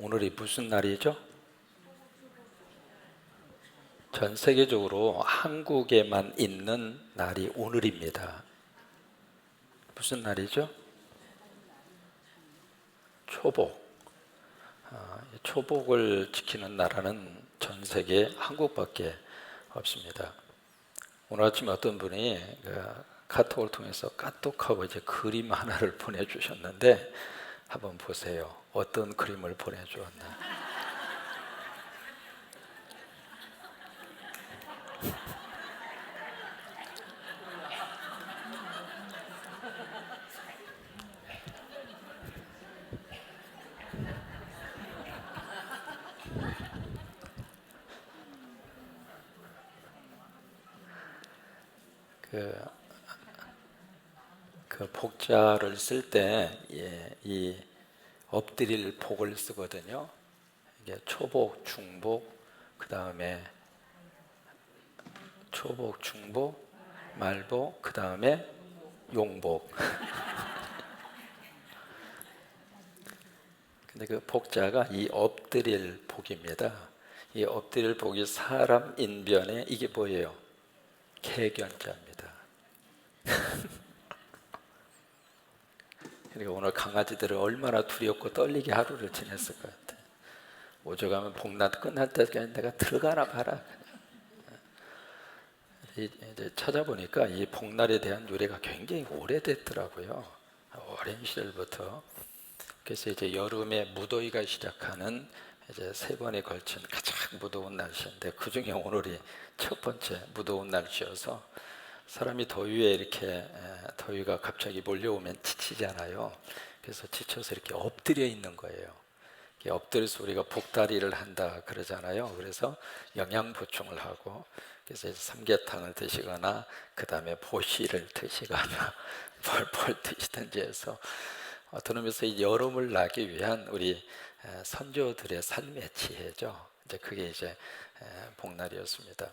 오늘이 무슨 날이죠? 전 세계적으로 한국에만 있는 날이 오늘입니다. 무슨 날이죠? 초복. 초복을 지키는 나라는 전 세계 한국밖에 없습니다. 오늘 아침 어떤 분이 카톡을 통해서 까똑하고 이제 그림 하나를 보내주셨는데 한번 보세요. 어떤 그림을 보내주었나? 그 복자를 쓸 때 이 엎드릴 복을 쓰거든요. 이게 초복, 중복, 그 다음에 초복, 중복, 말복, 그 다음에 용복. 근데 그 복자가 이 엎드릴 복입니다. 이 엎드릴 복이 사람 인변에 이게 뭐예요? 개견자입니다. 그러니까 오늘 강아지들은 얼마나 두렵고 떨리게 하루를 지냈을 것 같아. 오죽하면 복낮 끝날 때까지 내가 들어가나 봐라. 이제 찾아보니까 이 복날에 대한 유래가 굉장히 오래됐더라고요. 오랜 시절부터. 그래서 이제 여름에 무더위가 시작하는 이제 3번에 걸친 가장 무더운 날씨인데 그 중에 오늘이 첫 번째 무더운 날씨여서 사람이 더위에 이렇게 더위가 갑자기 몰려오면 지치잖아요. 그래서 지쳐서 이렇게 엎드려 있는 거예요. 엎드려서 우리가 복다리를 한다 그러잖아요. 그래서 영양 보충을 하고 그래서 이제 삼계탕을 드시거나 그 다음에 보시를 드시거나 펄펄 드시든지 해서 어떤 의미에서 이 여름을 나기 위한 우리 선조들의 삶의 지혜죠. 이제 그게 이제 복날이었습니다.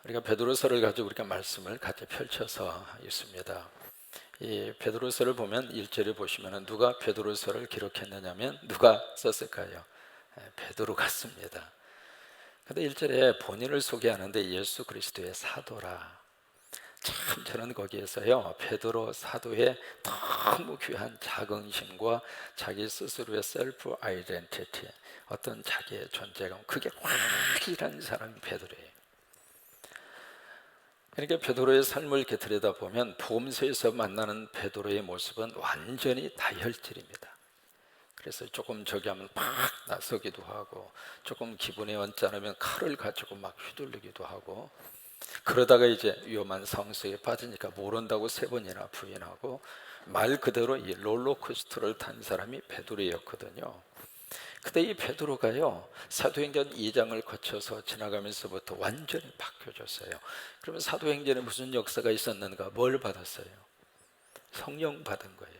우리가 베드로서를 가지고 우리가 말씀을 같이 펼쳐서 있습니다. 이 베드로서를 보면 1절에 보시면 누가 베드로서를 기록했느냐면 누가 썼을까요? 베드로가 씁니다. 근데 1절에 본인을 소개하는데 예수 그리스도의 사도라. 참 저는 거기에서요 베드로 사도의 너무 귀한 자긍심과 자기 스스로의 셀프 아이덴티티, 어떤 자기의 존재감, 그게 확실한 사람이 베드로예요. 그러니까 베드로의 삶을 이렇게 들여다보면 복음서에서 만나는 베드로의 모습은 완전히 다혈질입니다. 그래서 조금 저기 하면 막 나서기도 하고 조금 기분이 언짢으면 칼을 가지고 막 휘둘리기도 하고 그러다가 이제 위험한 상황에 빠지니까 모른다고 3번이나 부인하고 말 그대로 이 롤러코스터를 탄 사람이 베드로였거든요. 근데 이 베드로가요 사도행전 2장을 거쳐서 지나가면서부터 완전히 바뀌어졌어요. 그러면 사도행전에 무슨 역사가 있었는가? 뭘 받았어요? 성령 받은 거예요.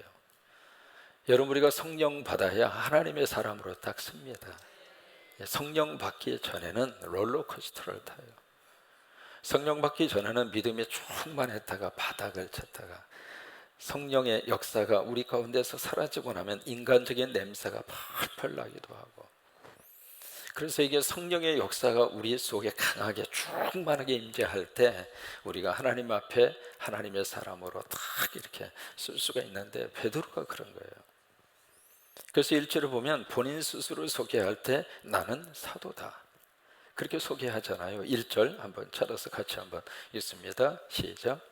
여러분 우리가 성령 받아야 하나님의 사람으로 딱 씁니다. 성령 받기 전에는 롤러코스터를 타요. 성령 받기 전에는 믿음이 충만했다가 바닥을 쳤다가 성령의 역사가 우리 가운데서 사라지고 나면 인간적인 냄새가 펄펄 나기도 하고, 그래서 이게 성령의 역사가 우리 속에 강하게 충만하게 임재할 때 우리가 하나님 앞에 하나님의 사람으로 딱 이렇게 쓸 수가 있는데 베드로가 그런 거예요. 그래서 1절을 보면 본인 스스로 소개할 때 나는 사도다 그렇게 소개하잖아요. 1절 한번 찾아서 같이 한번 읽습니다. 시작.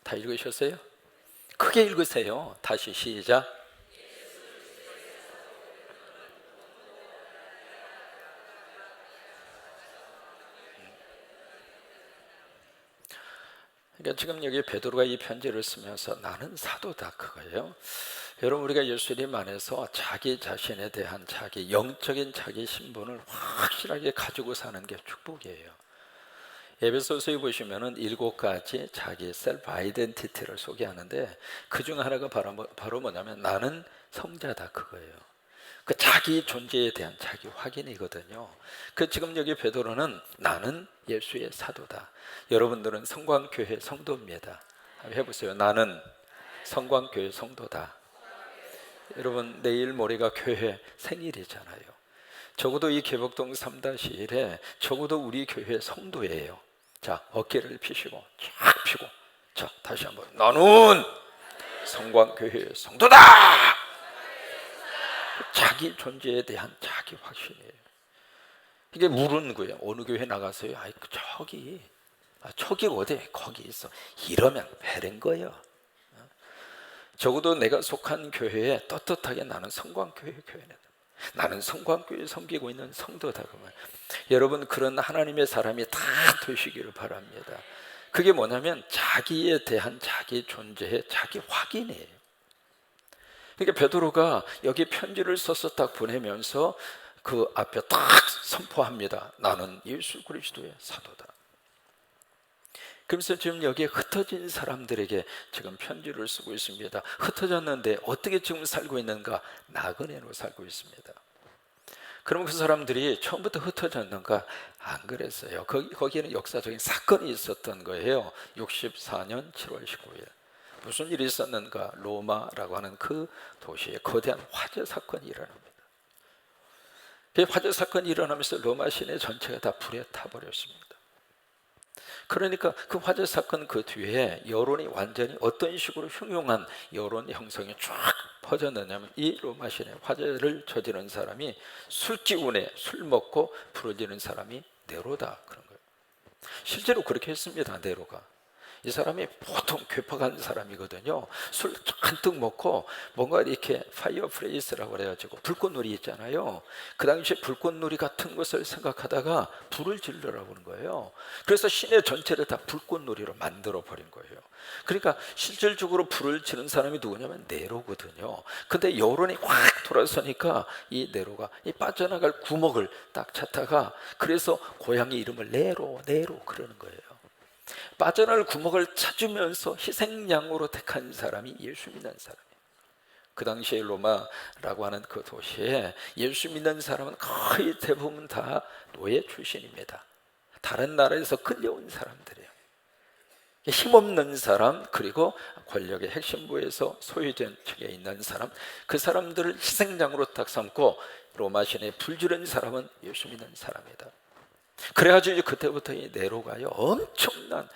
다 읽으셨어요? 크게 읽으세요. 다시 시작. 그러니까 지금 여기 베드로가 이 편지를 쓰면서 나는 사도다 그거예요. 여러분 우리가 예수님 안에서 자기 자신에 대한 자기 영적인 자기 신분을 확실하게 가지고 사는 게 축복이에요. 에베소서에 보시면은 7가지 자기 셀프 아이덴티티를 소개하는데 그 중 하나가 바로 뭐냐면 나는 성자다 그거예요. 그 자기 존재에 대한 자기 확인이거든요. 그 지금 여기 베드로는 나는 예수의 사도다. 여러분들은 성광교회 성도입니다. 한번 해보세요. 나는 성광교회 성도다. 여러분 내일 모레가 교회 생일이잖아요. 적어도 이 개복동 3-1에 적어도 우리 교회 성도예요. 자, 어깨를 펴시고 쫙 펴고, 자, 다시 한번 나는 성광교회 성도다. 자기 존재에 대한 자기 확신이에요. 이게 물은 거예요. 어느 교회 나가서요? 아이 저기, 저기 어디 거기 있어. 이러면 배린 거예요. 적어도 내가 속한 교회에 떳떳하게 나는 성광교회 교회는, 나는 성광교회에 섬기고 있는 성도다. 그러면 여러분 그런 하나님의 사람이 다 되시기를 바랍니다. 그게 뭐냐면 자기에 대한 자기 존재의 자기 확인이에요. 그러니까 베드로가 여기 편지를 써서 딱 보내면서 그 앞에 딱 선포합니다. 나는 예수 그리스도의 사도다. 그래서 지금 여기에 흩어진 사람들에게 지금 편지를 쓰고 있습니다. 흩어졌는데 어떻게 지금 살고 있는가? 나그네로 살고 있습니다. 그러면 그 사람들이 처음부터 흩어졌는가? 안 그랬어요. 거기에는 역사적인 사건이 있었던 거예요. 64년 7월 19일 무슨 일이 있었는가? 로마라고 하는 그 도시에 거대한 화재 사건이 일어납니다. 그 화재 사건이 일어나면서 로마 시내 전체가 다 불에 타버렸습니다. 그러니까 그 화재 사건 그 뒤에 여론이 완전히 어떤 식으로 흉흉한 여론 형성이 쫙 퍼졌느냐면 이 로마 시내 화재를 저지른 사람이 술기운에 술 먹고 부러지는 사람이 네로다 그런 거예요. 실제로 그렇게 했습니다. 네로가. 이 사람이 보통 괴팍한 사람이거든요. 술 잔뜩 먹고 뭔가 이렇게 파이어플레이스라고 그래가지고 불꽃놀이 있잖아요. 그 당시에 불꽃놀이 같은 것을 생각하다가 불을 지르라고 하는 거예요. 그래서 시내 전체를 다 불꽃놀이로 만들어 버린 거예요. 그러니까 실질적으로 불을 지른 사람이 누구냐면 네로거든요. 근데 여론이 확 돌아서니까 이 네로가 이 빠져나갈 구멍을 딱 찾다가 그래서 고향의 이름을 네로 그러는 거예요. 빠져나갈 구멍을 찾으면서 희생양으로 택한 사람이 예수 믿는 사람이에요. 그 당시에 로마라고 하는 그 도시에 예수 믿는 사람은 거의 대부분 다 노예 출신입니다. 다른 나라에서 끌려온 사람들이에요. 힘없는 사람, 그리고 권력의 핵심부에서 소유된 측에 있는 사람, 그 사람들을 희생양으로 딱 삼고 로마 시내에 불지른 사람은 예수 믿는 사람이다. 그래가지고 이제 그때부터 이 네로가요 엄청난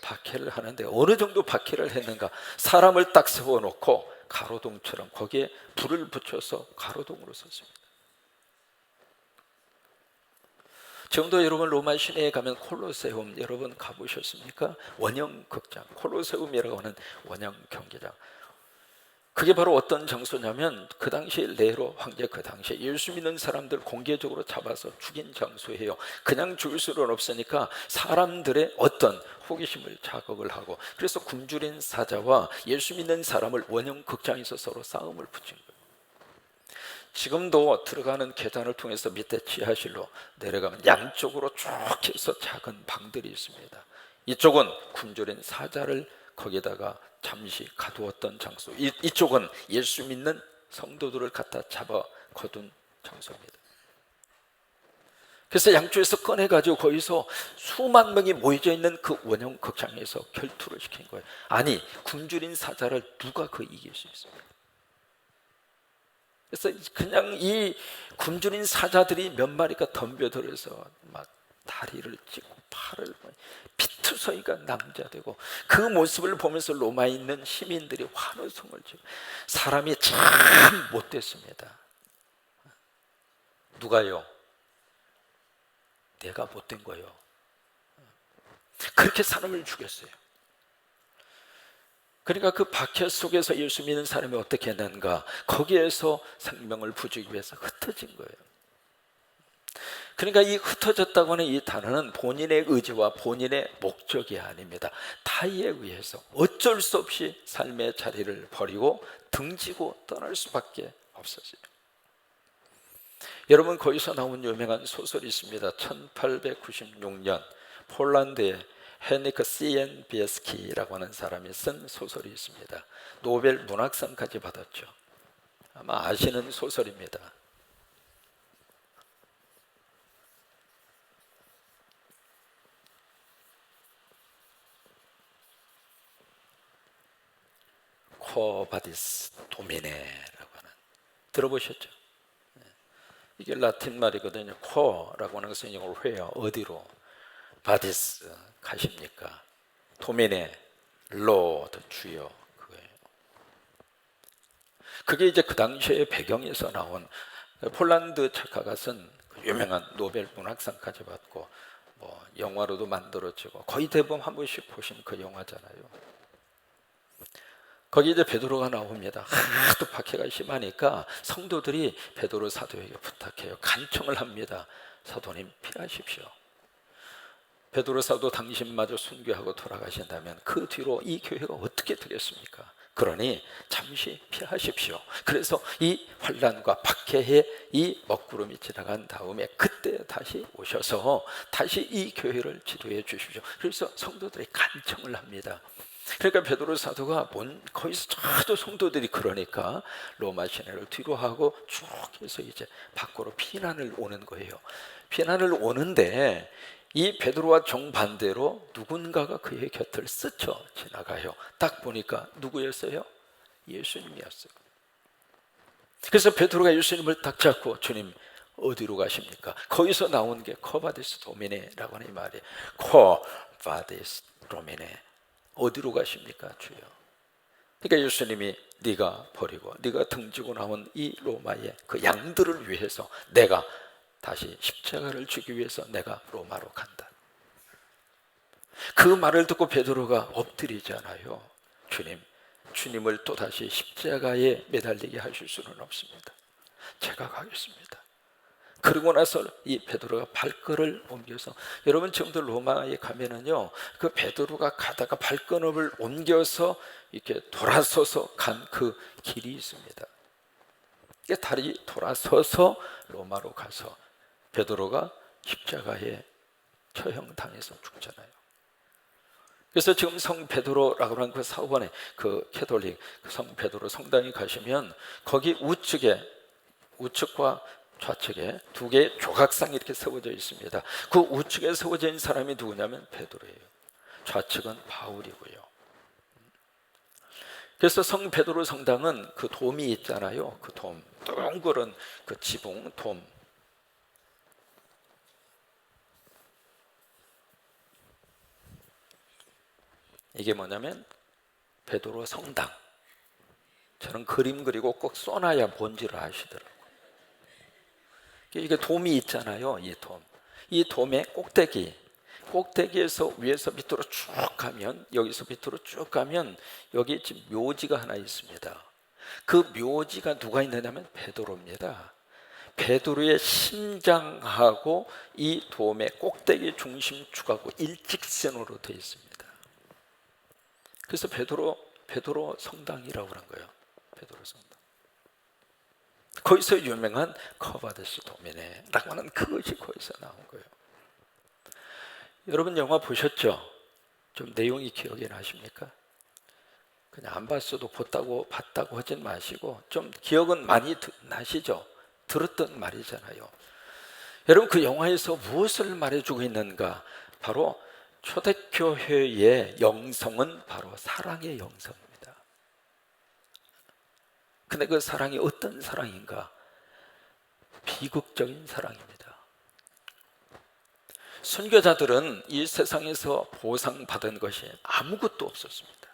박해를 하는데, 어느 정도 박해를 했는가? 사람을 딱 세워놓고 가로등처럼 거기에 불을 붙여서 가로등으로 섰습니다. 지금도 여러분 로마 시내에 가면 콜로세움 여러분 가보셨습니까? 원형 극장, 콜로세움이라고 하는 원형 경기장. 그게 바로 어떤 장소냐면 그 당시에 네로 황제, 그 당시에 예수 믿는 사람들 공개적으로 잡아서 죽인 장소예요. 그냥 죽일 수는 없으니까 사람들의 어떤 호기심을 자극을 하고, 그래서 굶주린 사자와 예수 믿는 사람을 원형 극장에서 서로 싸움을 붙인 거예요. 지금도 들어가는 계단을 통해서 밑에 지하실로 내려가면 양쪽으로 쭉 해서 작은 방들이 있습니다. 이쪽은 굶주린 사자를 거기다가 잠시 가두었던 장소, 이쪽은 예수 믿는 성도들을 갖다 잡아 거둔 장소입니다. 그래서 양쪽에서 꺼내가지고 거기서 수만 명이 모여져 있는 그 원형 극장에서 결투를 시킨 거예요. 아니, 굶주린 사자를 누가 그 이길 수 있습니까? 그래서 그냥 이 굶주린 사자들이 몇 마리가 덤벼들어서 막 다리를 찢고 팔을 피투성이가 낭자되고, 그 모습을 보면서 로마에 있는 시민들이 환호성을 지고, 사람이 참 못됐습니다. 누가요? 내가 못된 거예요. 그렇게 사람을 죽였어요. 그러니까 그 박해 속에서 예수 믿는 사람이 어떻게 했는가? 거기에서 생명을 부주기 위해서 흩어진 거예요. 그러니까 이 흩어졌다고 하는 이 단어는 본인의 의지와 본인의 목적이 아닙니다. 타의에 의해서 어쩔 수 없이 삶의 자리를 버리고 등지고 떠날 수밖에 없었어요. 여러분, 거기서 나온 유명한 소설이 있습니다. 1896년 폴란드의 헤니크 시엔비에스키라고 하는 사람이 쓴 소설이 있습니다. 노벨 문학상까지 받았죠. 아마 아시는 소설입니다. quo vadis domine라고 하는, 들어보셨죠? 이게 라틴 말이거든요. quo라고 하는 것은 영어로 where, 어디로, vadis 가십니까, domine lord 주여, 그거예요. 그게 이제 그 당시의 배경에서 나온, 폴란드 작가가 쓴 유명한 노벨 문학상까지 받고 뭐 영화로도 만들어지고 거의 대부분 한 번씩 보신 그 영화잖아요. 거기 이제 베드로가 나옵니다. 하도 박해가 심하니까 성도들이 베드로 사도에게 부탁해요. 간청을 합니다. 사도님 피하십시오. 베드로 사도 당신마저 순교하고 돌아가신다면 그 뒤로 이 교회가 어떻게 되겠습니까? 그러니 잠시 피하십시오. 그래서 이 환난과 박해의 이 먹구름이 지나간 다음에 그때 다시 오셔서 다시 이 교회를 지도해 주십시오. 그래서 성도들이 간청을 합니다. 그러니까 베드로 사도가 거기서 저도 성도들이 그러니까 로마 시내를 뒤로 하고 쭉 해서 이제 밖으로 피난을 오는 거예요. 피난을 오는데 이 베드로와 정반대로 누군가가 그의 곁을 스쳐 지나가요. 딱 보니까 누구였어요? 예수님이었어요. 그래서 베드로가 예수님을 딱 잡고 주님 어디로 가십니까? 거기서 나온 게 코바디스 도미네라고 하는 이 말이에요. 코바디스 도미네, 어디로 가십니까 주여? 그러니까 예수님이 네가 버리고 네가 등지고 나온 이 로마의 그 양들을 위해서 내가 다시 십자가를 지기 위해서 내가 로마로 간다. 그 말을 듣고 베드로가 엎드리잖아요. 주님을 또다시 십자가에 매달리게 하실 수는 없습니다. 제가 가겠습니다. 그러고 나서 이 베드로가 발걸음을 옮겨서, 여러분 지금도 로마에 가면은요, 그 베드로가 가다가 발걸음을 옮겨서 이렇게 돌아서서 간 그 길이 있습니다. 이게 다리 돌아서서 로마로 가서 베드로가 십자가에 처형당해서 죽잖아요. 그래서 지금 성 베드로라고 하는 그 사원에 그 캐톨릭 성 베드로 성당에 가시면 거기 우측과 좌측에 두 개의 조각상이 이렇게 세워져 있습니다. 그 우측에 세워져 있는 사람이 누구냐면 베드로예요. 좌측은 바울이고요. 그래서 성 베드로 성당은 그 돔이 있잖아요. 그 돔, 둥그런 그 지붕 돔. 이게 뭐냐면 베드로 성당. 저는 그림 그리고 꼭 써놔야 뭔지를 아시더라고요. 이게 돔이 있잖아요. 이 돔의 꼭대기에서 위에서 밑으로 쭉 가면, 여기서 밑으로 쭉 가면 여기 지금 묘지가 하나 있습니다. 그 묘지가 누가 있느냐면 베드로입니다. 베드로의 심장하고 이 돔의 꼭대기 중심축하고 일직선으로 되어 있습니다. 그래서 베드로 성당이라고 그런 거예요. 베드로 성당. 거기서 유명한 코바디스 도미네라고 하는 그것이 거기서 나온 거예요. 여러분 영화 보셨죠? 좀 내용이 기억이 나십니까? 그냥 안 봤어도 봤다고 하진 마시고 좀 기억은 많이 나시죠? 들었던 말이잖아요. 여러분 그 영화에서 무엇을 말해주고 있는가? 바로 초대교회의 영성은 바로 사랑의 영성입니다. 근데 그 사랑이 어떤 사랑인가? 비극적인 사랑입니다. 선교자들은 이 세상에서 보상받은 것이 아무것도 없었습니다.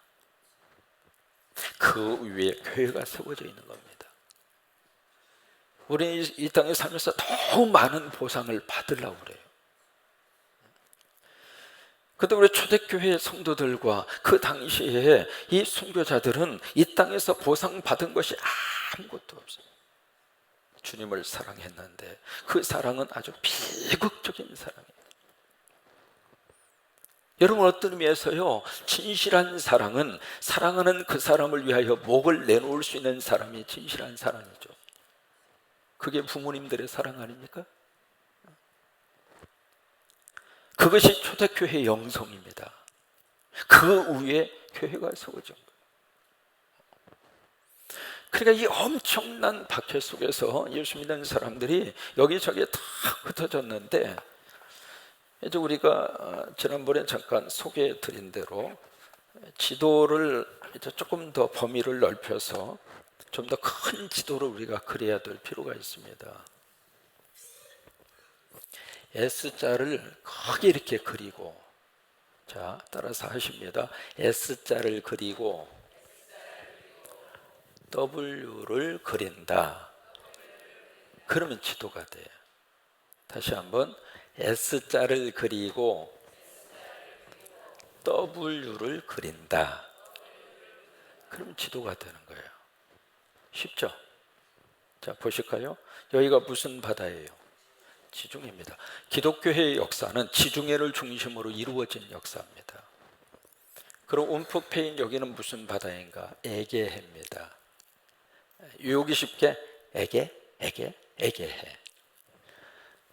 그 위에 교회가 세워져 있는 겁니다. 우리는 이 땅에 살면서 더 많은 보상을 받으려고 그래요. 그런데 우리 초대교회 성도들과 그 당시에 이 선교자들은 이 땅에서 보상받은 것이 아무것도 없어요. 주님을 사랑했는데 그 사랑은 아주 비극적인 사랑이에요. 여러분 어떤 의미에서요, 진실한 사랑은 사랑하는 그 사람을 위하여 목을 내놓을 수 있는 사람이 진실한 사랑이죠. 그게 부모님들의 사랑 아닙니까? 그것이 초대교회의 영성입니다. 그 위에 교회가 세워진 거예요. 그러니까 이 엄청난 박해 속에서 예수 믿는 사람들이 여기저기 다 흩어졌는데, 이제 우리가 지난번에 잠깐 소개해 드린 대로 지도를 이제 조금 더 범위를 넓혀서 좀 더 큰 지도를 우리가 그려야 될 필요가 있습니다. S자를 크게 이렇게 그리고, 자, 따라서 하십니다. S자를 그리고 W를 그린다. 그러면 지도가 돼요. 다시 한번, S자를 그리고 W를 그린다. 그럼 지도가 되는 거예요. 쉽죠? 자, 보실까요? 여기가 무슨 바다예요? 지중해입니다. 기독교회의 역사는 지중해를 중심으로 이루어진 역사입니다. 그럼 움푹 패인 여기는 무슨 바다인가? 에게해입니다. 유혹이 쉽게 에게해.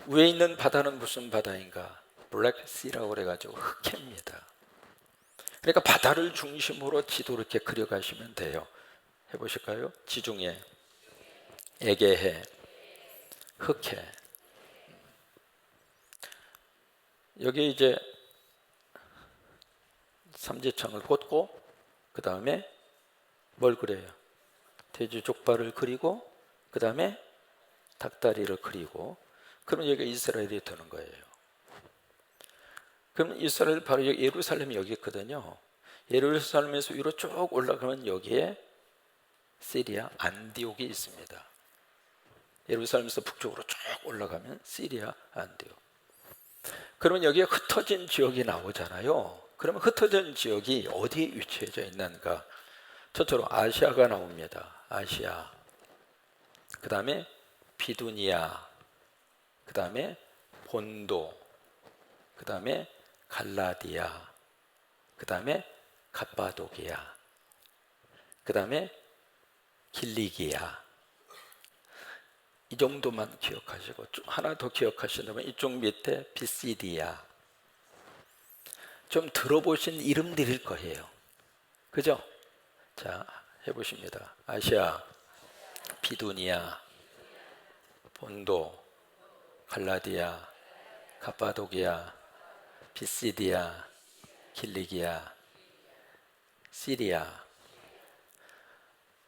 위에 있는 바다는 무슨 바다인가? 블랙시라고 그래가지고 흑해입니다. 그러니까 바다를 중심으로 지도를 이렇게 그려가시면 돼요. 해보실까요? 지중해, 에게해, 흑해. 여기 이제 삼지창을 꽂고 그 다음에 뭘 그려요? 돼지 족발을 그리고 그 다음에 닭다리를 그리고, 그러면 여기가 이스라엘이 되는 거예요. 그럼 이스라엘 바로 여기 예루살렘이 여기 있거든요. 예루살렘에서 위로 쭉 올라가면 여기에 시리아 안디옥이 있습니다. 예루살렘에서 북쪽으로 쭉 올라가면 시리아 안디옥. 그러면 여기에 흩어진 지역이 나오잖아요. 그러면 흩어진 지역이 어디에 위치해져 있는가? 저처럼 아시아가 나옵니다. 아시아. 그 다음에 비두니아. 그 다음에 본도. 그 다음에 갈라디아. 그 다음에 갑바도기아. 그 다음에 길리기아. 이 정도만 기억하시고, 하나 더 기억하신다면 이쪽 밑에 비시디아. 좀 들어보신 이름들일 거예요. 그죠? 자, 해보십니다. 아시아, 비두니아, 본도, 갈라디아, 갑바도기아, 비시디아, 길리기아, 시리아.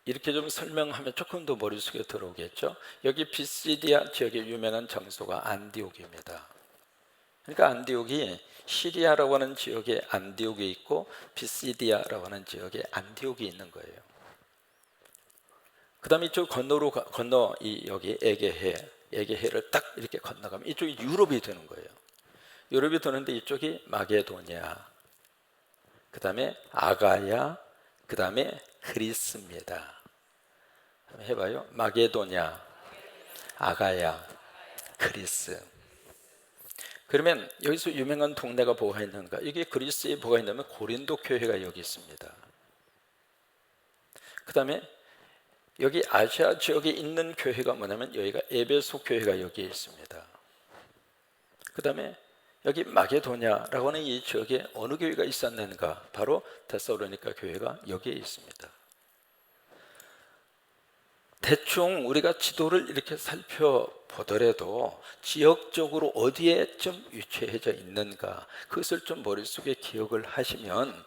이렇게 좀 설명하면 조금 더 머릿속에 들어오겠죠. 여기 비시디아 지역의 유명한 장소가 안디옥입니다. 그러니까 안디옥이 시리아라고 하는 지역에 안디옥이 있고 비시디아라고 하는 지역에 안디옥이 있는 거예요. 그 다음에 이쪽 건너 여기 에게해를 딱 이렇게 건너가면 이쪽이 유럽이 되는 거예요. 유럽이 되는데 이쪽이 마게도니아, 그 다음에 아가야, 그 다음에 그리스입니다. 한번 해봐요. 마게도냐, 아가야, 그리스. 그러면 여기서 유명한 동네가 뭐가 있는가? 이게 그리스에 뭐가 있냐면 고린도 교회가 여기 있습니다. 그 다음에 여기 아시아 지역에 있는 교회가 뭐냐면 여기가 에베소 교회가 여기에 있습니다. 그 다음에 여기 마게도냐라고 하는 이 지역에 어느 교회가 있었는가? 바로 데살로니가 교회가 여기에 있습니다. 대충 우리가 지도를 이렇게 살펴보더라도 지역적으로 어디에 좀 위치해져 있는가, 그것을 좀 머릿속에 기억을 하시면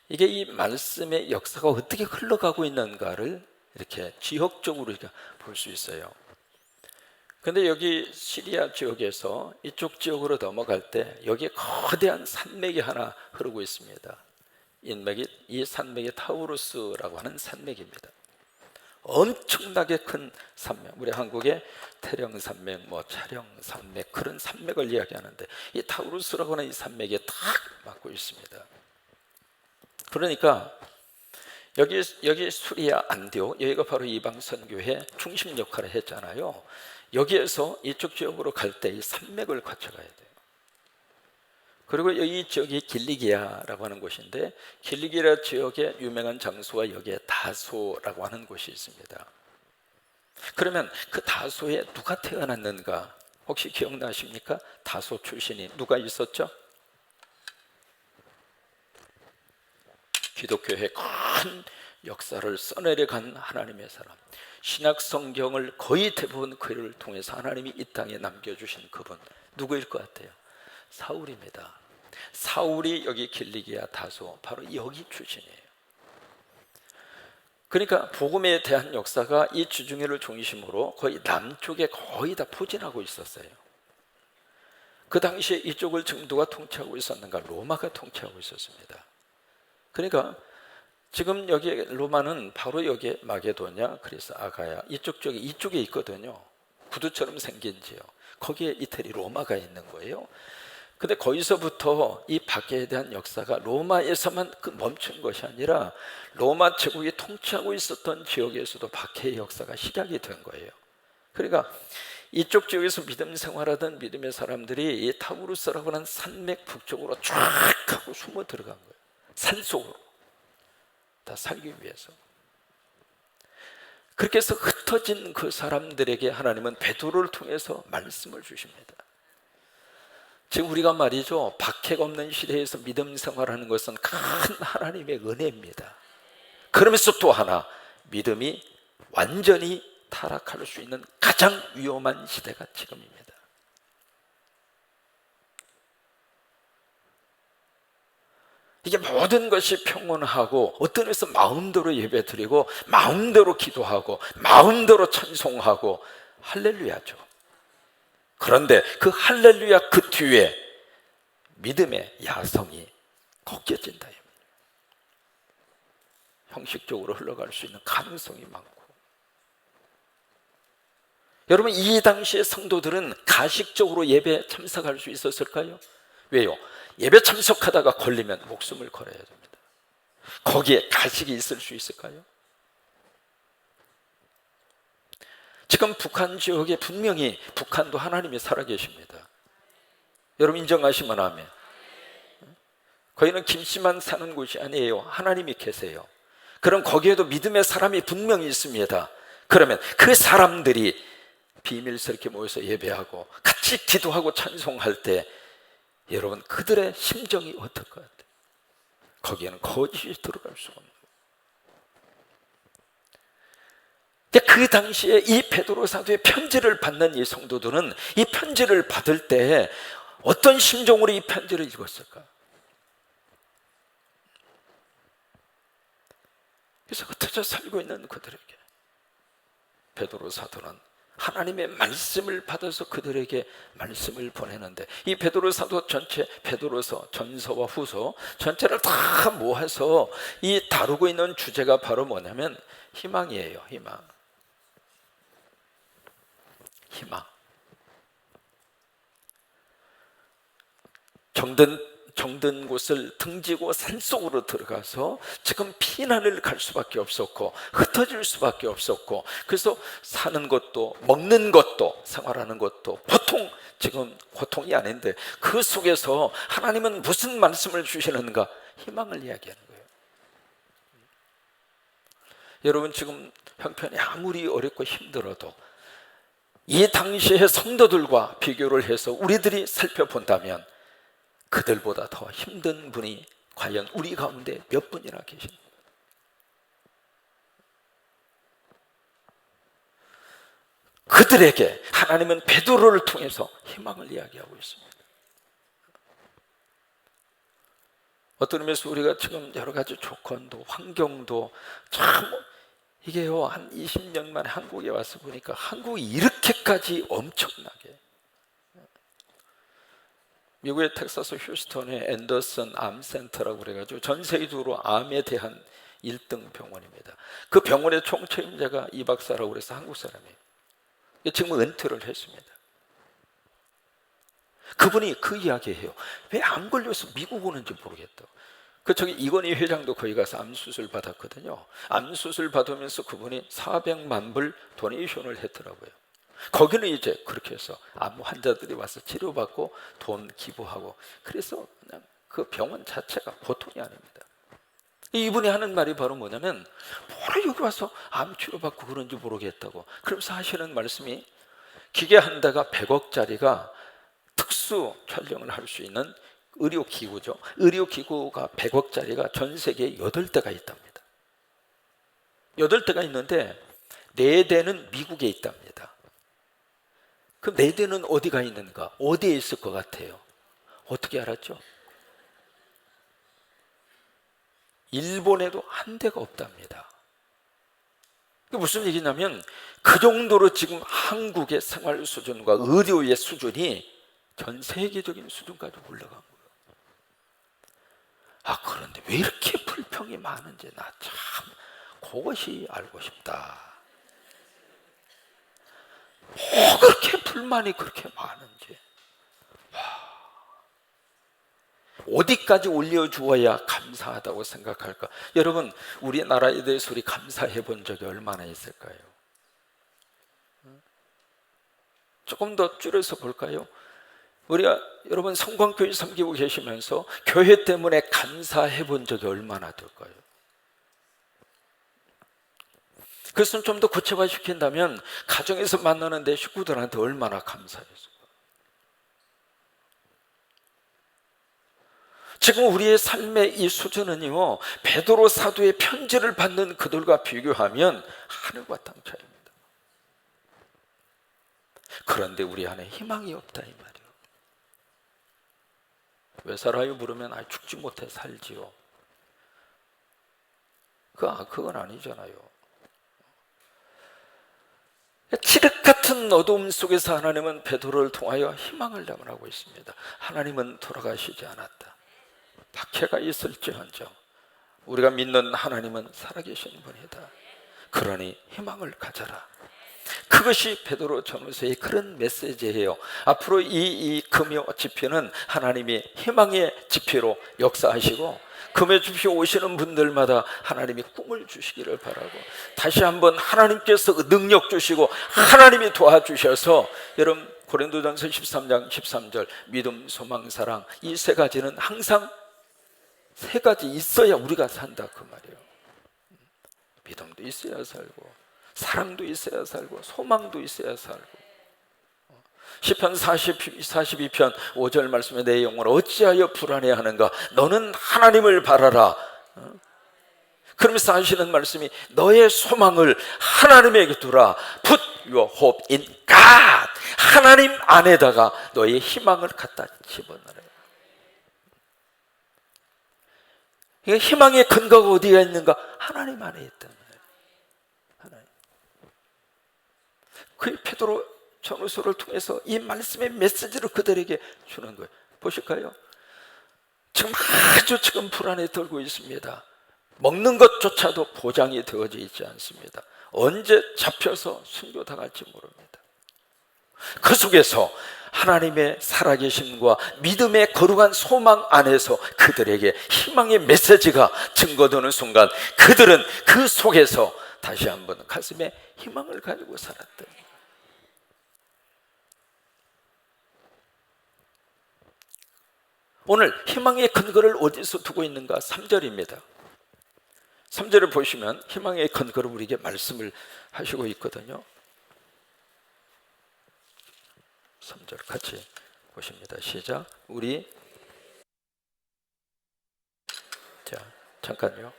이게 이 말씀의 역사가 어떻게 흘러가고 있는가를 이렇게 지역적으로 볼 수 있어요. 근데 여기 시리아 지역에서 이쪽 지역으로 넘어갈 때 여기에 거대한 산맥이 하나 흐르고 있습니다. 이 산맥이 타우루스라고 하는 산맥입니다. 엄청나게 큰 산맥, 우리 한국의 태령산맥, 촬영산맥, 그런 산맥을 이야기하는데 이 타우루스라고 하는 이 산맥에 딱 맞고 있습니다. 그러니까 여기 수리아 안디옥, 여기가 바로 이방 선교회 중심 역할을 했잖아요. 여기에서 이쪽 지역으로 갈 때 이 산맥을 거쳐가야 돼요. 그리고 이 지역이 길리기아라고 하는 곳인데, 길리기아 지역의 유명한 장소가 여기에 다소라고 하는 곳이 있습니다. 그러면 그 다소에 누가 태어났는가? 혹시 기억나십니까? 다소 출신이 누가 있었죠? 기독교의 큰 역사를 써내려간 하나님의 사람, 신약 성경을 거의 대부분 그를 통해서 하나님이 이 땅에 남겨주신 그분, 누구일 것 같아요? 사울입니다. 사울이 여기 길리기아 다소 바로 여기 출신이에요. 그러니까 복음에 대한 역사가 이 지중해를 중심으로 거의 남쪽에 거의 다 포진하고 있었어요. 그 당시에 이쪽을 지금 누가 통치하고 있었는가? 로마가 통치하고 있었습니다. 그러니까 지금 여기 로마는 바로 여기에 마게도냐, 그래서 아가야 이쪽에 있거든요. 구두처럼 생긴 지역. 거기에 이태리 로마가 있는 거예요. 근데 거기서부터 이 박해에 대한 역사가 로마에서만 멈춘 것이 아니라 로마 제국이 통치하고 있었던 지역에서도 박해의 역사가 시작이 된 거예요. 그러니까 이쪽 지역에서 믿음 생활하던 믿음의 사람들이 이 타우루스라고 하는 산맥 북쪽으로 쫙 하고 숨어 들어간 거예요. 산속으로 다 살기 위해서. 그렇게 해서 흩어진 그 사람들에게 하나님은 베드로를 통해서 말씀을 주십니다. 지금 우리가 말이죠, 박해가 없는 시대에서 믿음 생활하는 것은 큰 하나님의 은혜입니다. 그러면서 또 하나, 믿음이 완전히 타락할 수 있는 가장 위험한 시대가 지금입니다. 이게 모든 것이 평온하고 어떤 데서 마음대로 예배드리고 마음대로 기도하고 마음대로 찬송하고 할렐루야죠. 그런데 그 할렐루야 그 뒤에 믿음의 야성이 꺾여진다. 형식적으로 흘러갈 수 있는 가능성이 많고, 여러분 이 당시의 성도들은 가식적으로 예배 참석할 수 있었을까요? 왜요? 예배 참석하다가 걸리면 목숨을 걸어야 됩니다. 거기에 가식이 있을 수 있을까요? 지금 북한 지역에 분명히 북한도 하나님이 살아계십니다. 여러분 인정하시면 아멘. 거기는 김씨만 사는 곳이 아니에요. 하나님이 계세요. 그럼 거기에도 믿음의 사람이 분명히 있습니다. 그러면 그 사람들이 비밀스럽게 모여서 예배하고 같이 기도하고 찬송할 때 여러분 그들의 심정이 어떨 것 같아요? 거기에는 거짓이 들어갈 수가 없는 거예요. 그 당시에 이 베드로 사도의 편지를 받는 이 성도들은 이 편지를 받을 때 어떤 심정으로 이 편지를 읽었을까? 그래서 흩어져 살고 있는 그들에게 베드로 사도는 하나님의 말씀을 받아서 그들에게 말씀을 보내는데, 이 베드로 사도 전체, 베드로서, 전서와 후서 전체를 다 모아서 이 다루고 있는 주제가 바로 뭐냐면 희망이에요. 희망. 정든 곳을 등지고 산속으로 들어가서 지금 피난을 갈 수밖에 없었고 흩어질 수밖에 없었고, 그래서 사는 것도 먹는 것도 생활하는 것도 지금 고통이 아닌데 그 속에서 하나님은 무슨 말씀을 주시는가? 희망을 이야기하는 거예요. 여러분 지금 형편이 아무리 어렵고 힘들어도 이 당시의 성도들과 비교를 해서 우리들이 살펴본다면 그들보다 더 힘든 분이 과연 우리 가운데 몇 분이나 계십니까? 그들에게 하나님은 베드로를 통해서 희망을 이야기하고 있습니다. 어떤 의미에서 우리가 지금 여러 가지 조건도 환경도 참 이게요, 한 20년 만에 한국에 와서 보니까 한국이 이렇게까지 엄청나게, 미국의 텍사스 휴스턴의 앤더슨 암센터라고 그래가지고 전 세계적으로 암에 대한 1등 병원입니다. 그 병원의 총책임자가 이 박사라고 그래서 한국 사람이에요. 지금 은퇴를 했습니다. 그분이 그 이야기해요. 왜 암 걸려서 미국 오는지 모르겠다고. 저기 이건희 회장도 거기 가서 암 수술 받았거든요. 암 수술 받으면서 그분이 400만 불 도네이션을 했더라고요. 거기는 이제 그렇게 해서 암 환자들이 와서 치료받고 돈 기부하고, 그래서 그냥 그 병원 자체가 보통이 아닙니다. 이분이 하는 말이 바로 뭐냐면, 뭐라 여기 와서 암 치료받고 그런지 모르겠다고. 그러면서 하시는 말씀이, 기계 한 대가 100억짜리가 특수 촬영을 할 수 있는 의료기구죠. 의료기구가 100억짜리가 전 세계에 8대가 있답니다. 8대가 있는데 4대는 미국에 있답니다. 그럼 4대는 어디가 있는가? 어디에 있을 것 같아요? 어떻게 알았죠? 일본에도 한 대가 없답니다. 이게 무슨 얘기냐면 그 정도로 지금 한국의 생활 수준과 의료의 수준이 전 세계적인 수준까지 올라간 거예요. 그런데 왜 이렇게 불평이 많은지 나 참 그것이 알고 싶다. 뭐 그렇게 불만이 그렇게 많은지. 어디까지 올려주어야 감사하다고 생각할까? 여러분, 우리나라에 대해서 우리 감사해 본 적이 얼마나 있을까요? 조금 더 줄여서 볼까요? 우리가 여러분 성광교회 섬기고 계시면서 교회 때문에 감사해 본 적이 얼마나 될까요? 그것은 좀 더 구체화시킨다면 가정에서 만나는 내 식구들한테 얼마나 감사했을까? 지금 우리의 삶의 이 수준은요, 베드로 사도의 편지를 받는 그들과 비교하면 하늘과 땅 차이입니다. 그런데 우리 안에 희망이 없다 이 말이에요. 왜 살아요? 물으면 죽지 못해 살지요. 그건 아니잖아요. 칠흑 같은 어두움 속에서 하나님은 베드로를 통하여 희망을 담으라고 있습니다. 하나님은 돌아가시지 않았다. 박해가 있을지언정 우리가 믿는 하나님은 살아계신 분이다. 그러니 희망을 가져라. 그것이 베드로 전후서의 그런 메시지예요. 앞으로 이 금요 집회는 하나님이 희망의 집회로 역사하시고 금요 집회 오시는 분들마다 하나님이 꿈을 주시기를 바라고, 다시 한번 하나님께서 능력 주시고 하나님이 도와주셔서, 여러분 고린도전서 13장 13절 믿음, 소망, 사랑, 이 세 가지는 항상 세 가지 있어야 우리가 산다 그 말이에요. 믿음도 있어야 살고, 사랑도 있어야 살고, 소망도 있어야 살고. 시편 42편 5절 말씀에 내 영혼 어찌하여 불안해하는가? 너는 하나님을 바라라. 그러면서 하시는 말씀이 너의 소망을 하나님에게 두라. Put your hope in God. 하나님 안에다가 너의 희망을 갖다 집어넣어라. 희망의 근거가 어디가 있는가? 하나님 안에 있다는 거예요. 하나님. 그 베드로 전후서를 통해서 이 말씀의 메시지를 그들에게 주는 거예요. 보실까요? 지금 지금 불안에 떨고 있습니다. 먹는 것조차도 보장이 되어져 있지 않습니다. 언제 잡혀서 순교당할지 모릅니다. 그 속에서 하나님의 살아계심과 믿음의 거룩한 소망 안에서 그들에게 희망의 메시지가 증거되는 순간, 그들은 그 속에서 다시 한번 가슴에 희망을 가지고 살았다. 오늘 희망의 근거를 어디서 두고 있는가? 3절입니다. 3절을 보시면 희망의 근거를 우리에게 말씀을 하시고 있거든요. 3절 같이 보십니다. 시작. 자, 잠깐요.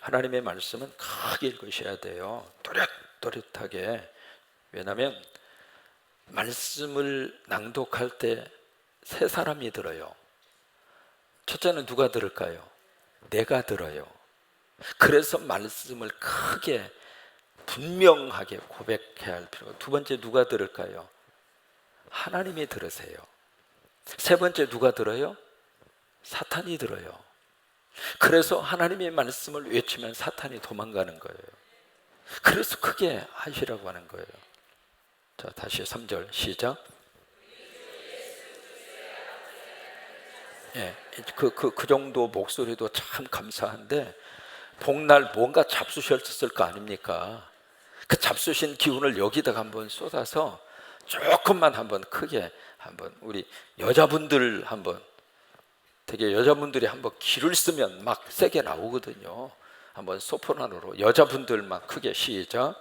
하나님의 말씀은 크게 읽으셔야 돼요. 또렷또렷하게. 왜냐하면 말씀을 낭독할 때 세 사람이 들어요. 첫째는 누가 들을까요? 내가 들어요. 그래서 말씀을 크게 분명하게 고백해야 할 필요가. 두 번째 누가 들을까요? 하나님이 들으세요. 세 번째 누가 들어요? 사탄이 들어요. 그래서 하나님의 말씀을 외치면 사탄이 도망가는 거예요. 그래서 크게 하시라고 하는 거예요. 자, 다시 3절 시작. 예, 그 정도 목소리도 참 감사한데, 복날 뭔가 잡수셨을 거 아닙니까? 그 잡수신 기운을 여기다가 한번 쏟아서 조금만 한번 크게 한번, 우리 여자분들 한번, 되게 여자분들이 한번 기를 쓰면 막 세게 나오거든요. 한번 소프라노로 여자분들만 크게 시작.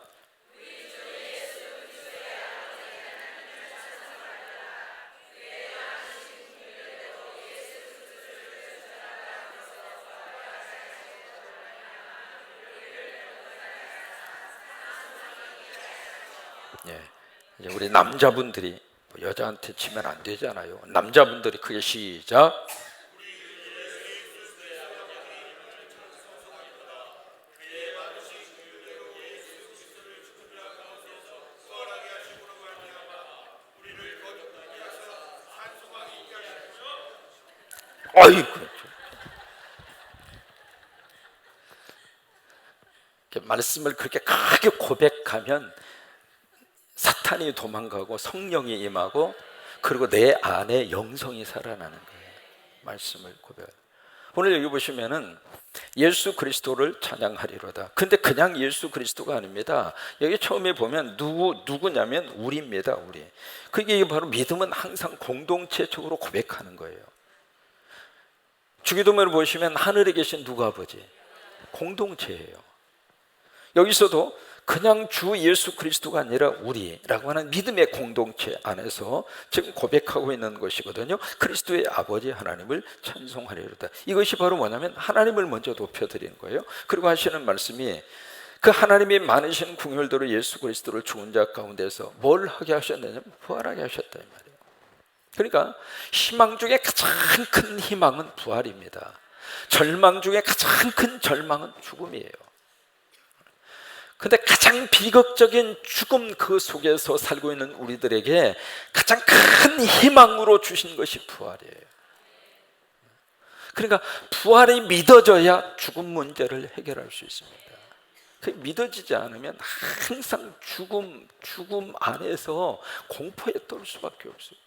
예, 이제 우리 남자분들이 여자한테 치면 안 되잖아요. 남자분들이 크게 시작. 어이, 말씀을 그렇게 크게 고백하면 사탄이 도망가고 성령이 임하고 그리고 내 안에 영성이 살아나는 거예요. 말씀을 고백. 오늘 여기 보시면은 예수 그리스도를 찬양하리로다. 근데 그냥 예수 그리스도가 아닙니다. 여기 처음에 보면 누구냐면 우리입니다. 우리. 그게 바로 믿음은 항상 공동체적으로 고백하는 거예요. 주기도문을 보시면 하늘에 계신 누구 아버지? 공동체예요. 여기서도 그냥 주 예수 그리스도가 아니라 우리라고 하는 믿음의 공동체 안에서 지금 고백하고 있는 것이거든요. 그리스도의 아버지 하나님을 찬송하리로다. 이것이 바로 뭐냐면 하나님을 먼저 높여드리는 거예요. 그리고 하시는 말씀이 그 하나님이 많으신 궁율대로 예수 그리스도를 죽은 자 가운데서 뭘 하게 하셨느냐? 부활하게 하셨다 이 말이에요. 그러니까 희망 중에 가장 큰 희망은 부활입니다. 절망 중에 가장 큰 절망은 죽음이에요. 근데 가장 비극적인 죽음 그 속에서 살고 있는 우리들에게 가장 큰 희망으로 주신 것이 부활이에요. 그러니까 부활이 믿어져야 죽음 문제를 해결할 수 있습니다. 그게 믿어지지 않으면 항상 죽음 안에서 공포에 떨 수밖에 없어요.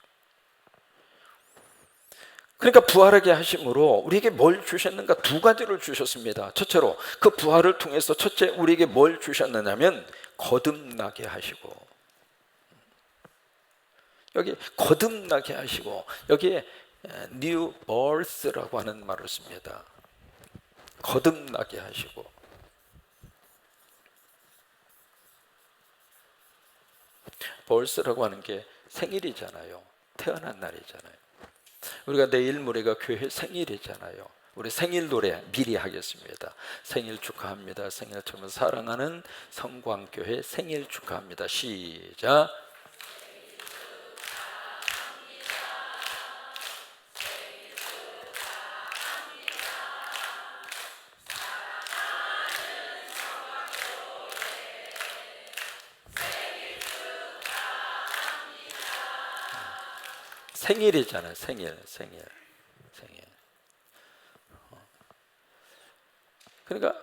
그러니까 부활하게 하심으로 우리에게 뭘 주셨는가? 두 가지를 주셨습니다. 첫째로 그 부활을 통해서 첫째 우리에게 뭘 주셨느냐면 거듭나게 하시고, 여기 거듭나게 하시고, 여기에 new birth라고 하는 말을 씁니다. 거듭나게 하시고. birth라고 하는 게 생일이잖아요. 태어난 날이잖아요. 우리가 내일 모레가 교회 생일이잖아요. 우리 생일 노래 미리 하겠습니다. 생일 축하합니다. 생일 처음 사랑하는 성광교회 생일 축하합니다. 시작. 생일이잖아요. 생일. 그러니까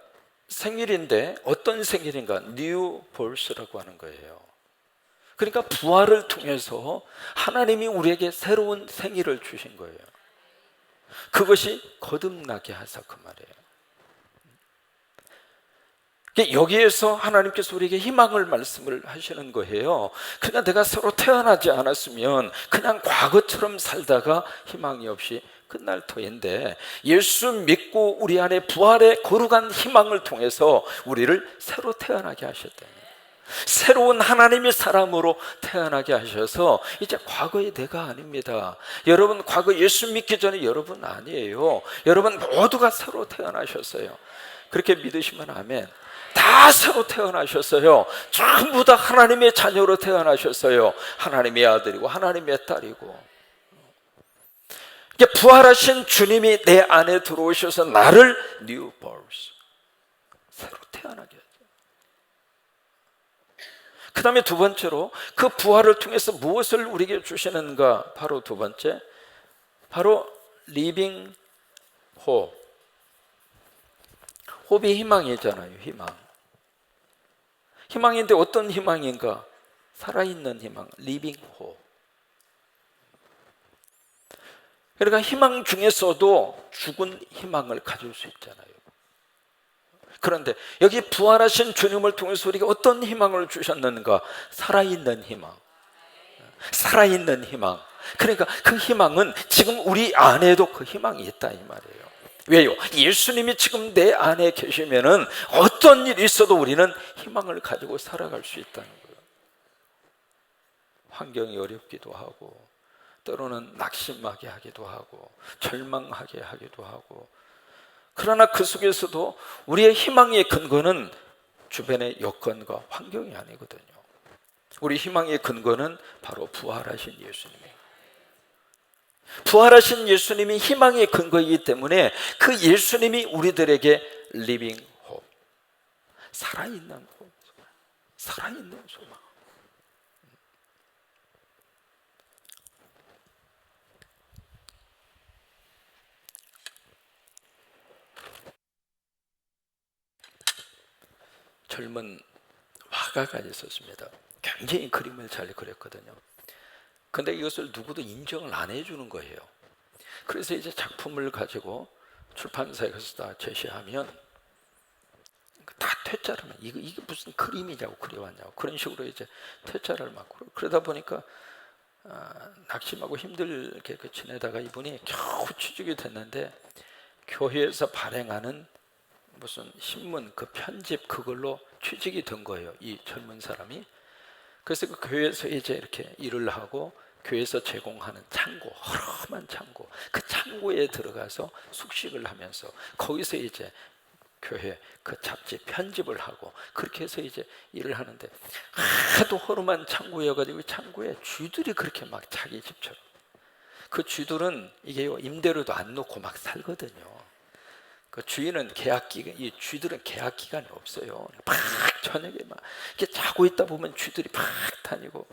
생일인데 어떤 생일인가? 뉴 벌스라고 하는 거예요. 그러니까 부활을 통해서 하나님이 우리에게 새로운 생일을 주신 거예요. 그것이 거듭나게 하사 그 말이에요. 여기에서 하나님께서 우리에게 희망을 말씀을 하시는 거예요. 그러니까 내가 새로 태어나지 않았으면 그냥 과거처럼 살다가 희망이 없이 끝날 터인데, 예수 믿고 우리 안에 부활의 거룩한 희망을 통해서 우리를 새로 태어나게 하셨다. 새로운 하나님의 사람으로 태어나게 하셔서 이제 과거의 내가 아닙니다. 여러분 과거 예수 믿기 전에 여러분 아니에요. 여러분 모두가 새로 태어나셨어요. 그렇게 믿으시면 아멘. 다 새로 태어나셨어요. 전부 다 하나님의 자녀로 태어나셨어요. 하나님의 아들이고 하나님의 딸이고. 이게 부활하신 주님이 내 안에 들어오셔서 나를 new birth, 새로 태어나게 하죠. 그 다음에 두 번째로 그 부활을 통해서 무엇을 우리에게 주시는가? 바로 두 번째, 바로 living hope. 호흡이 희망이잖아요. 희망인데 어떤 희망인가? 살아있는 희망, living hope. 그러니까 희망 중에서도 죽은 희망을 가질 수 있잖아요. 그런데 여기 부활하신 주님을 통해서 우리가 어떤 희망을 주셨는가? 살아있는 희망. 살아있는 희망. 그러니까 그 희망은 지금 우리 안에도 그 희망이 있다 이 말이에요. 왜요? 예수님이 지금 내 안에 계시면은 어떤 일이 있어도 우리는 희망을 가지고 살아갈 수 있다는 거예요. 환경이 어렵기도 하고, 때로는 낙심하게 하기도 하고, 절망하게 하기도 하고, 그러나 그 속에서도 우리의 희망의 근거는 주변의 여건과 환경이 아니거든요. 우리 희망의 근거는 바로 부활하신 예수님이에요. 부활하신 예수님이 희망의 근거이기 때문에 그 예수님이 우리들에게 living hope, 살아있는 hope, 살아있는 소망. 젊은 화가가 있었습니다. 굉장히 그림을 잘 그렸거든요. 근데 이것을 누구도 인정을 안 해주는 거예요. 그래서 이제 작품을 가지고 출판사에 가서 다 제시하면 다 퇴짜를 막, 이게 무슨 그림이냐고 그려왔냐고 그런 식으로 이제 퇴짜를 맞고, 그러다 보니까 낙심하고 힘들게 지내다가 이분이 겨우 취직이 됐는데 교회에서 발행하는 무슨 신문 그 편집 그걸로 취직이 된 거예요, 이 젊은 사람이. 그래서 그 교회에서 이제 이렇게 일을 하고 교회에서 제공하는 창고, 허름한 창고, 그 창고에 들어가서 숙식을 하면서 거기서 이제 교회 그 잡지 편집을 하고 그렇게 해서 이제 일을 하는데, 하도 허름한 창고여가지고 창고에 쥐들이 그렇게 막 자기 집처럼, 그 쥐들은 이게 임대료도 안 놓고 막 살거든요. 그 주인은 계약 기간, 이 쥐들은 계약 기간이 없어요. 막 저녁에 막 이렇게 자고 있다 보면 쥐들이 막 다니고,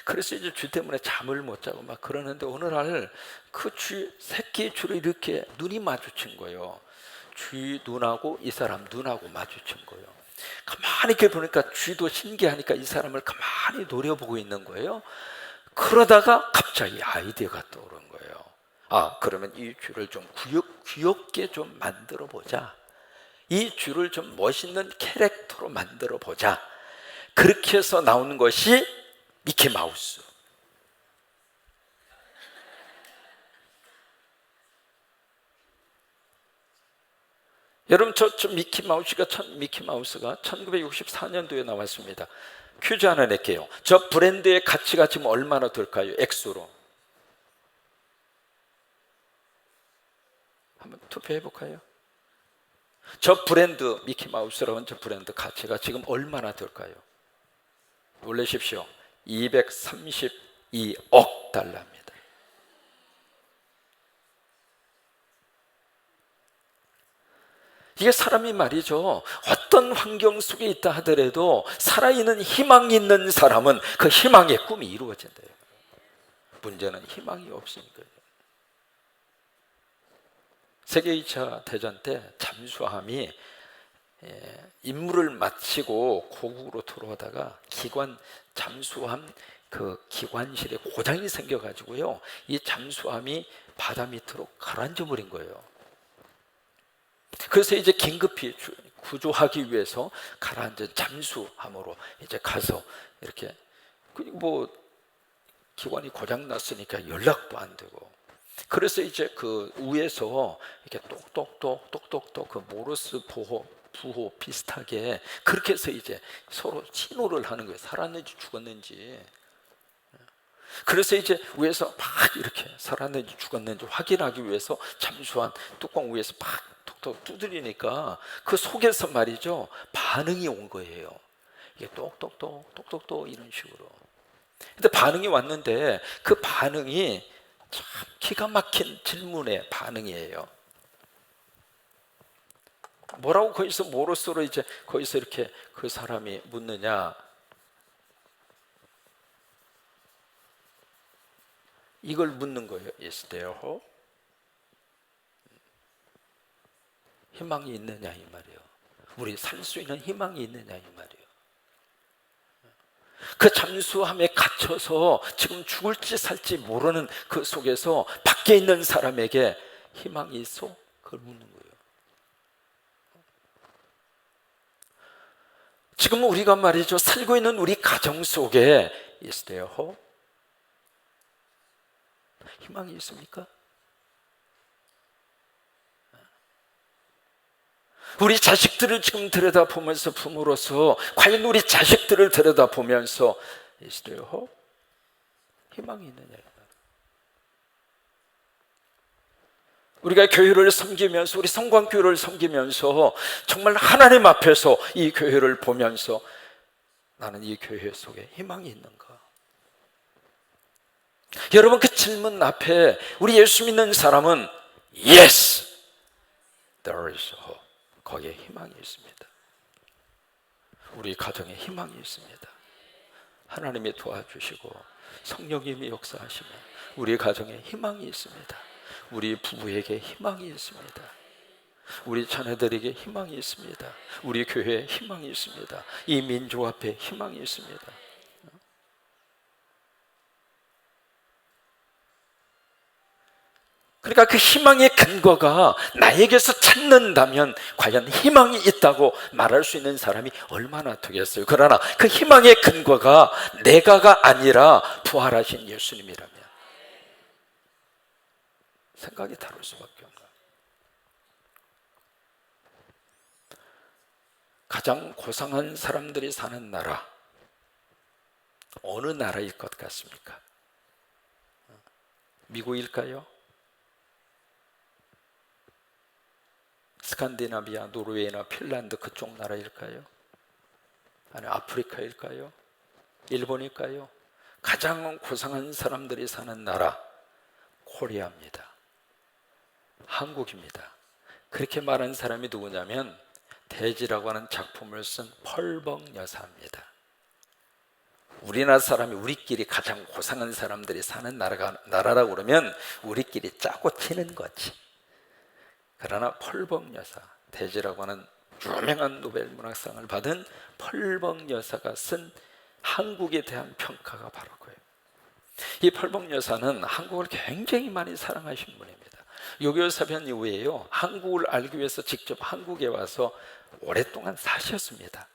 그래서 이제 쥐 때문에 잠을 못 자고 막 그러는데 어느 날 그 새끼 쥐를 이렇게 눈이 마주친 거예요. 쥐 눈하고 이 사람 눈하고 마주친 거예요. 가만히 이렇게 보니까 쥐도 신기하니까 이 사람을 가만히 노려보고 있는 거예요. 그러다가 갑자기 아이디어가 떠오른 거예요. 그러면 이 쥐를 좀 귀엽게 좀 만들어 보자. 이 쥐를 좀 멋있는 캐릭터로 만들어 보자. 그렇게 해서 나오는 것이 미키마우스. 여러분, 저 미키마우스가 1964년도에 나왔습니다. 퀴즈 하나 낼게요. 저 브랜드의 가치가 지금 얼마나 될까요? 액수로 한번 투표해 볼까요? 저 브랜드, 미키마우스라는 저 브랜드 가치가 지금 얼마나 될까요? 놀라십시오. 232억 달러입니다. 이게 사람이 말이죠, 어떤 환경 속에 있다 하더라도 살아있는 희망이 있는 사람은 그 희망의 꿈이 이루어진대요. 문제는 희망이 없으니까요. 세계 2차 대전 때 잠수함이 임무를 마치고 고국으로 돌아오다가 잠수함 그 기관실에 고장이 생겨가지고요, 이 잠수함이 바다 밑으로 가라앉아 버린 거예요. 그래서 이제 긴급히 구조하기 위해서 가라앉은 잠수함으로 이제 가서 이렇게, 뭐 기관이 고장 났으니까 연락도 안 되고, 그래서 이제 그 위에서 이렇게 똑똑똑 그 모르스 부호 비슷하게 그렇게 해서 이제 서로 신호를 하는 거예요. 살았는지 죽었는지. 그래서 이제 위에서 막 이렇게 살았는지 죽었는지 확인하기 위해서 잠수함 뚜껑 위에서 막 톡톡 두드리니까 그 속에서 말이죠, 반응이 온 거예요. 이게 똑똑똑 이런 식으로. 근데 반응이 왔는데 그 반응이 참 기가 막힌 질문의 반응이에요. 뭐라고 거기서 모로스로 이제 거기서 이렇게 그 사람이 묻느냐, 이걸 묻는 거예요. Is there hope? 희망이 있느냐 이 말이에요. 우리 살 수 있는 희망이 있느냐 이 말이에요. 그 잠수함에 갇혀서 지금 죽을지 살지 모르는 그 속에서 밖에 있는 사람에게 희망이 있어? 그걸 묻는 거예요. 지금 우리가 말이죠, 살고 있는 우리 가정 속에 Is there hope? 희망이 있습니까? 우리 자식들을 지금 들여다보면서 부모로서 과연 우리 자식들을 들여다보면서 Is there hope? 희망이 있느냐. 우리가 교회를 섬기면서, 우리 성광교회를 섬기면서 정말 하나님 앞에서 이 교회를 보면서 나는 이 교회 속에 희망이 있는가? 여러분, 그 질문 앞에 우리 예수 믿는 사람은 Yes, there is hope. 거기에 희망이 있습니다. 우리 가정에 희망이 있습니다. 하나님이 도와주시고 성령님이 역사하시면 우리 가정에 희망이 있습니다. 우리 부부에게 희망이 있습니다. 우리 자녀들에게 희망이 있습니다. 우리 교회에 희망이 있습니다. 이 민족 앞에 희망이 있습니다. 그러니까 그 희망의 근거가 나에게서 찾는다면 과연 희망이 있다고 말할 수 있는 사람이 얼마나 되겠어요. 그러나 그 희망의 근거가 내가가 아니라 부활하신 예수님이라면 생각이 다를 수밖에 없는. 가장 고상한 사람들이 사는 나라, 어느 나라일 것 같습니까? 미국일까요? 스칸디나비아, 노르웨이나 핀란드 그쪽 나라일까요? 아니 아프리카일까요? 일본일까요? 가장 고상한 사람들이 사는 나라, 코리아입니다. 한국입니다. 그렇게 말한 사람이 누구냐면 대지라고 하는 작품을 쓴 펄벅 여사입니다. 우리나라 사람이 우리끼리 가장 고상한 사람들이 사는 나라라고 그러면 우리끼리 짜고 치는 거지. 그러나 펄벅 여사, 대지라고 하는 유명한 노벨 문학상을 받은 펄벅 여사가 쓴 한국에 대한 평가가 바로 그예요. 이 펄벅 여사는 한국을 굉장히 많이 사랑하신 분입니다. 6.25 사변 이후에요, 한국을 알기 위해서 직접 한국에 와서 오랫동안 사셨습니다.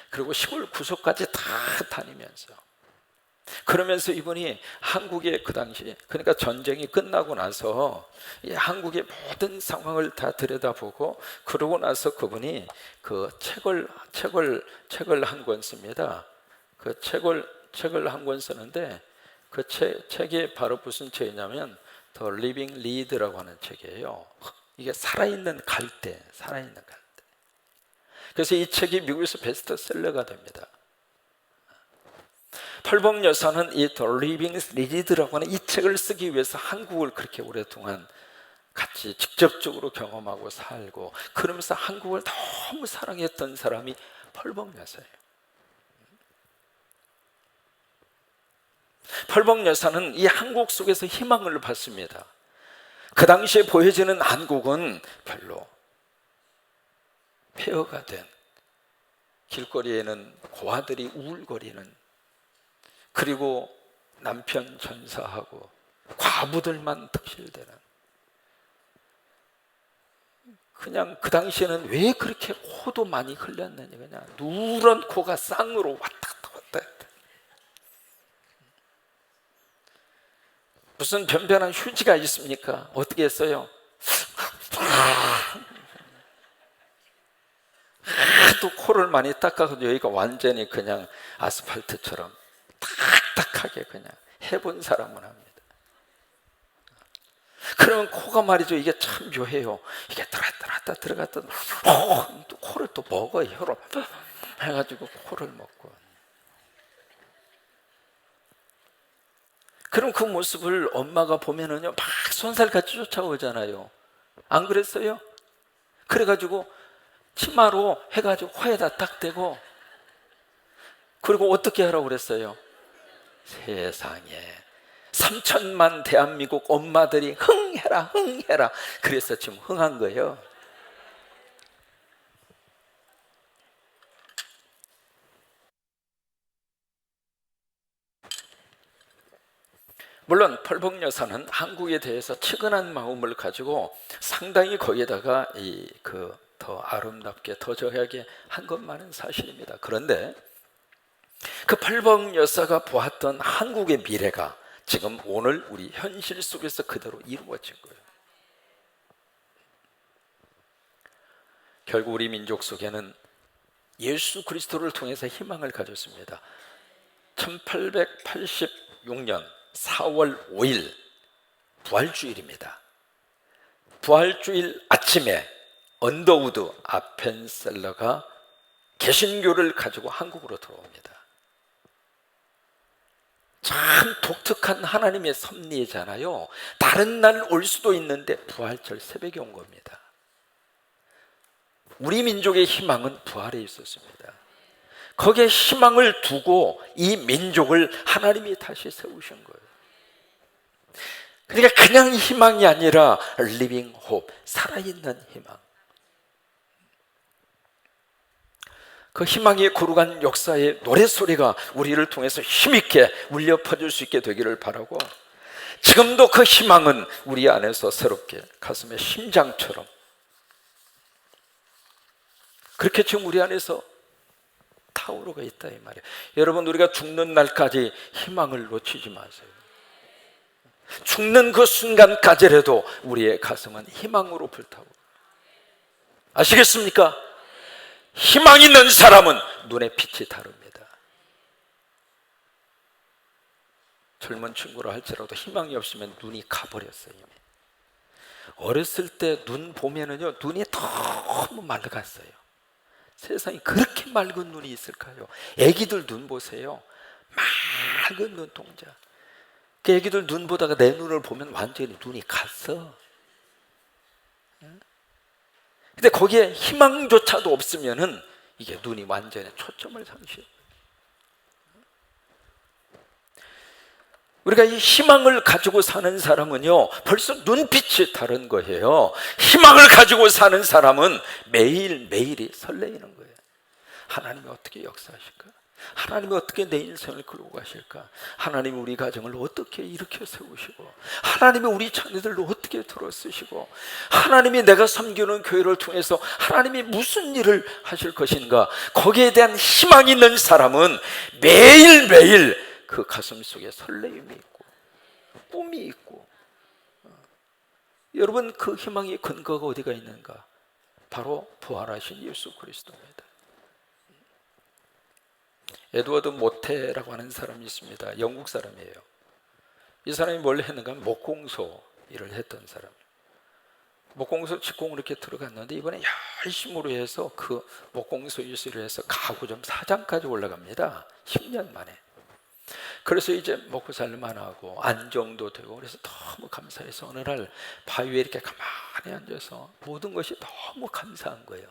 그리고 시골 구석까지 다 다니면서, 그러면서 이분이 한국의 그 당시, 그러니까 전쟁이 끝나고 나서 이 한국의 모든 상황을 다 들여다보고, 그러고 나서 그분이 그 책을 한 권 씁니다. 그 책을 한 권 쓰는데 그 책이 바로 무슨 책이냐면 The Living Lead라고 하는 책이에요. 이게 살아있는 갈대. 그래서 이 책이 미국에서 베스트셀러가 됩니다. 펄벅 여사는 이 The Living Lead라고 하는 이 책을 쓰기 위해서 한국을 그렇게 오랫동안 같이 직접적으로 경험하고 살고, 그러면서 한국을 너무 사랑했던 사람이 펄벅 여사예요. 펄벅 여사는 이 한국 속에서 희망을 받습니다. 그 당시에 보여지는 한국은 별로 폐허가 된, 길거리에는 고아들이 우울거리는, 그리고 남편 전사하고 과부들만 득실되는, 그냥 그 당시에는 왜 그렇게 코도 많이 흘렸느냐, 그냥 누런 코가 쌍으로 왔다 갔다 왔다 갔다. 무슨 변변한 휴지가 있습니까? 어떻게 했어요? 또 코를 많이 닦아서 여기가 완전히 그냥 아스팔트처럼 딱딱하게 그냥 해본 사람은 합니다. 그러면 코가 말이죠, 이게 참 묘해요. 이게 들어갔다 또 코를 또 먹어요. 혀로 해가지고 코를 먹고. 그럼 그 모습을 엄마가 보면은요, 막 손살같이 쫓아오잖아요. 안 그랬어요? 그래가지고 치마로 해가지고 코에다 딱 대고, 그리고 어떻게 하라고 그랬어요? 세상에 3천만 대한민국 엄마들이 흥해라 그래서 지금 흥한 거예요. 물론 펄벅 여사는 한국에 대해서 측은한 마음을 가지고 상당히 거기에다가 더 아름답게, 더 저하게 한 것만은 사실입니다. 그런데 그 펄벅 여사가 보았던 한국의 미래가 지금 오늘 우리 현실 속에서 그대로 이루어진 거예요. 결국 우리 민족 속에는 예수 그리스도를 통해서 희망을 가졌습니다. 1886년 4월 5일 부활주일입니다. 부활주일 아침에 언더우드 아펜셀러가 개신교를 가지고 한국으로 들어옵니다. 참 독특한 하나님의 섭리잖아요. 다른 날 올 수도 있는데 부활절 새벽에 온 겁니다. 우리 민족의 희망은 부활에 있었습니다. 거기에 희망을 두고 이 민족을 하나님이 다시 세우신 거예요. 그러니까 그냥 희망이 아니라 living hope, 살아있는 희망. 그 희망의 거룩한 역사의 노랫소리가 우리를 통해서 힘있게 울려 퍼질 수 있게 되기를 바라고, 지금도 그 희망은 우리 안에서 새롭게 가슴의 심장처럼 그렇게 지금 우리 안에서 타오르고 있다 이 말이에요. 여러분, 우리가 죽는 날까지 희망을 놓치지 마세요. 죽는 그 순간까지라도 우리의 가슴은 희망으로 불타고, 아시겠습니까? 희망 있는 사람은 눈의 빛이 다릅니다. 젊은 친구라 할지라도 희망이 없으면 눈이 가버렸어요. 이미. 어렸을 때 눈 보면은요, 눈이 너무 맑았어요. 세상에 그렇게 맑은 눈이 있을까요? 애기들 눈 보세요. 맑은 눈동자. 그 애기들 눈 보다가 내 눈을 보면 완전히 눈이 갔어. 근데 거기에 희망조차도 없으면은 이게 눈이 완전히 초점을 상실해요. 우리가 이 희망을 가지고 사는 사람은요, 벌써 눈빛이 다른 거예요. 희망을 가지고 사는 사람은 매일매일이 설레이는 거예요. 하나님이 어떻게 역사하실까? 하나님이 어떻게 내 인생을 끌고 가실까? 하나님이 우리 가정을 어떻게 일으켜 세우시고, 하나님이 우리 자녀들로 어떻게 들어쓰시고, 하나님이 내가 섬기는 교회를 통해서 하나님이 무슨 일을 하실 것인가, 거기에 대한 희망이 있는 사람은 매일매일 그 가슴 속에 설레임이 있고 꿈이 있고, 여러분, 그 희망의 근거가 어디가 있는가? 바로 부활하신 예수 그리스도입니다. 에드워드 모테라고 하는 사람이 있습니다. 영국 사람이에요. 이 사람이 뭘 했는가? 목공소 일을 했던 사람이에요. 목공소 직공을 이렇게 들어갔는데 이번에 열심으로 해서 그 목공소 일을 해서 가구점 사장까지 올라갑니다. 10년 만에. 그래서 이제 먹고 살만하고 안정도 되고, 그래서 너무 감사해서 어느 날 바위에 이렇게 가만히 앉아서 모든 것이 너무 감사한 거예요.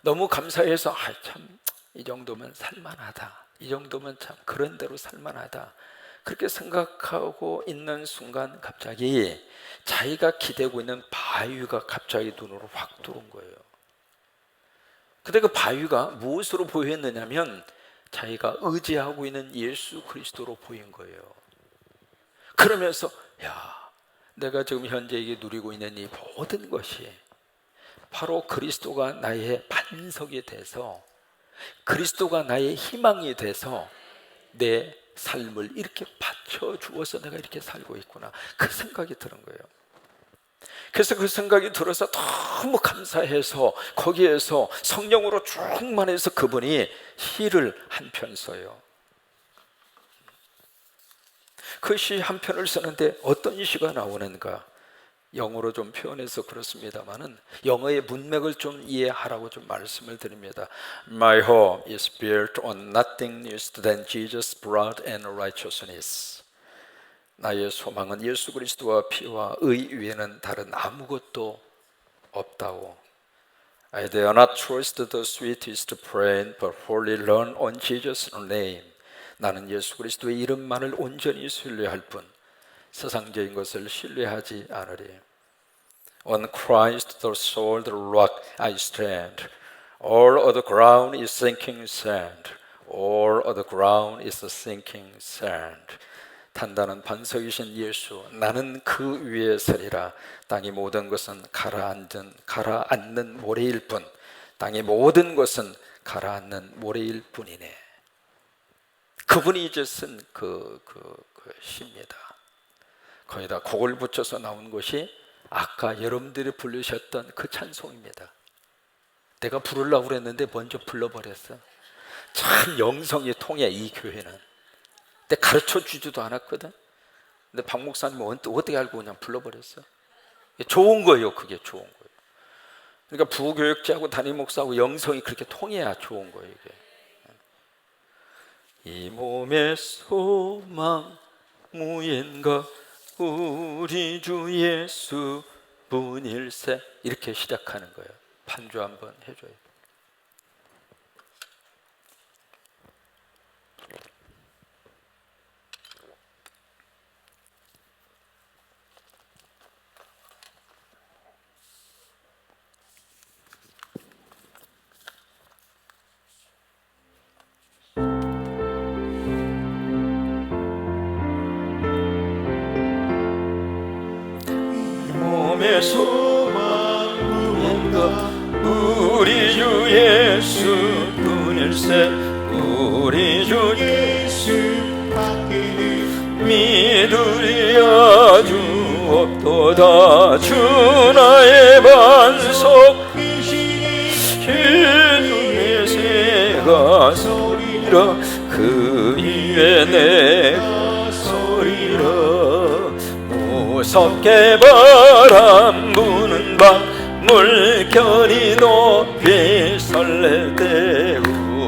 너무 감사해서 참 이 정도면 살만하다, 이 정도면 참 그런 대로 살만하다, 그렇게 생각하고 있는 순간 갑자기 자기가 기대고 있는 바위가 갑자기 눈으로 확 들어온 거예요. 근데 그 바위가 무엇으로 보였느냐면 자기가 의지하고 있는 예수 그리스도로 보인 거예요. 그러면서 내가 지금 현재 이게 누리고 있는 이 모든 것이 바로 그리스도가 나의 반석이 돼서, 그리스도가 나의 희망이 돼서 내 삶을 이렇게 받쳐주어서 내가 이렇게 살고 있구나, 그 생각이 드는 거예요. 그래서 그 생각이 들어서 너무 감사해서 거기에서 성령으로 충만해서 그분이 시를 한 편 써요. 그 시 한 편을 쓰는데 어떤 시가 나오는가? 영어로 좀 표현해서 그렇습니다만은 영어의 문맥을 좀 이해하라고 좀 말씀을 드립니다. My hope is built on nothing less than Jesus' blood and righteousness. 나의 소망은 예수 그리스도와 피와 의 위에는 다른 아무것도 없다고. I dare not trust the sweetest prayer, but wholly lean on Jesus' name. 나는 예수 그리스도의 이름만을 온전히 신뢰할 뿐 세상적인 것을 신뢰하지 않으리. On Christ the solid rock I stand. All other ground is sinking sand. All other ground is sinking sand. 단단한 반석이신 예수, 나는 그 위에 서리라. 땅의 모든 것은 가라앉는 모래일 뿐, 땅의 모든 것은 가라앉는 모래일 뿐이네. 그분이 이제 쓴 그 시입니다. 거기다 곡을 붙여서 나온 것이 아까 여러분들이 부르셨던 그 찬송입니다. 내가 부르려고 그랬는데 먼저 불러버렸어. 참 영성이 통해, 이 교회는. 근데 가르쳐 주지도 않았거든. 근데 박 목사님은 어떻게 알고 그냥 불러버렸어. 좋은 거예요. 그게 좋은 거예요. 그러니까 부교육자하고 담임 목사하고 영성이 그렇게 통해야 좋은 거예요. 이게. 이 몸의 소망 무인가 우리 주 예수 분일세, 이렇게 시작하는 거예요. 반주 한번 해줘요. 몸의 소망인가 우리 주 예수 뿐일세 우리 주 예수밖에 믿으리야 주 없도다 주 나의 반석 눈의 새가 서리라 그 위에 내가 서리라 무섭게 바람 부는 밤 물결이 높이 설렐 때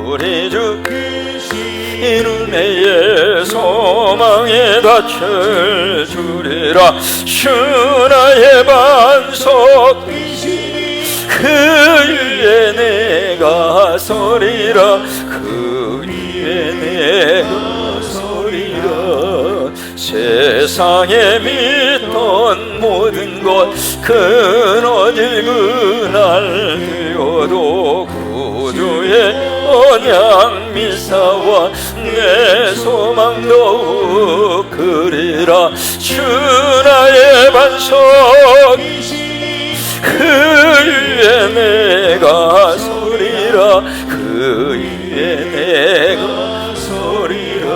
우리 주 은혜의 소망에 닻을 주리라 주 나의 반석 그 위에 내가 서리라 그 위에 내가 서리라 세상에 믿던 모든 것 그너질 그날 되어도 구주의 언약 미사와 내 소망 더욱 그리라 주 나의 반석 그 위에 내가 서리라 그 위에 내가 서리라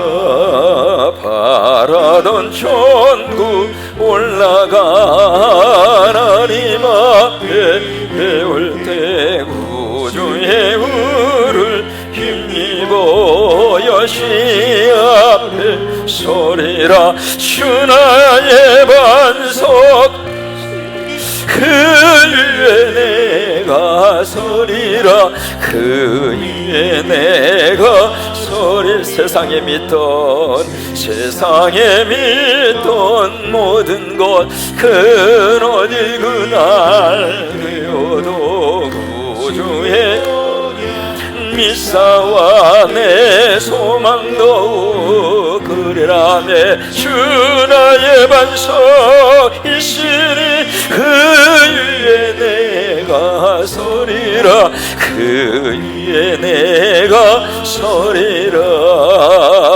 바라던 천국 올라가 하나님 앞에 배울 때 구주의 우를 힘입어 여시 앞에 서리라 주 나의 반석 그 위에 내가 서리라 그 위에 내가 서리 세상에 믿던 모든 것 그너질 그날 되어도 구주의 미사와 내 소망 더욱 그리라 내 주 나의 반석이시니 그 위에 내가 서리라 그 위에 내가 서리라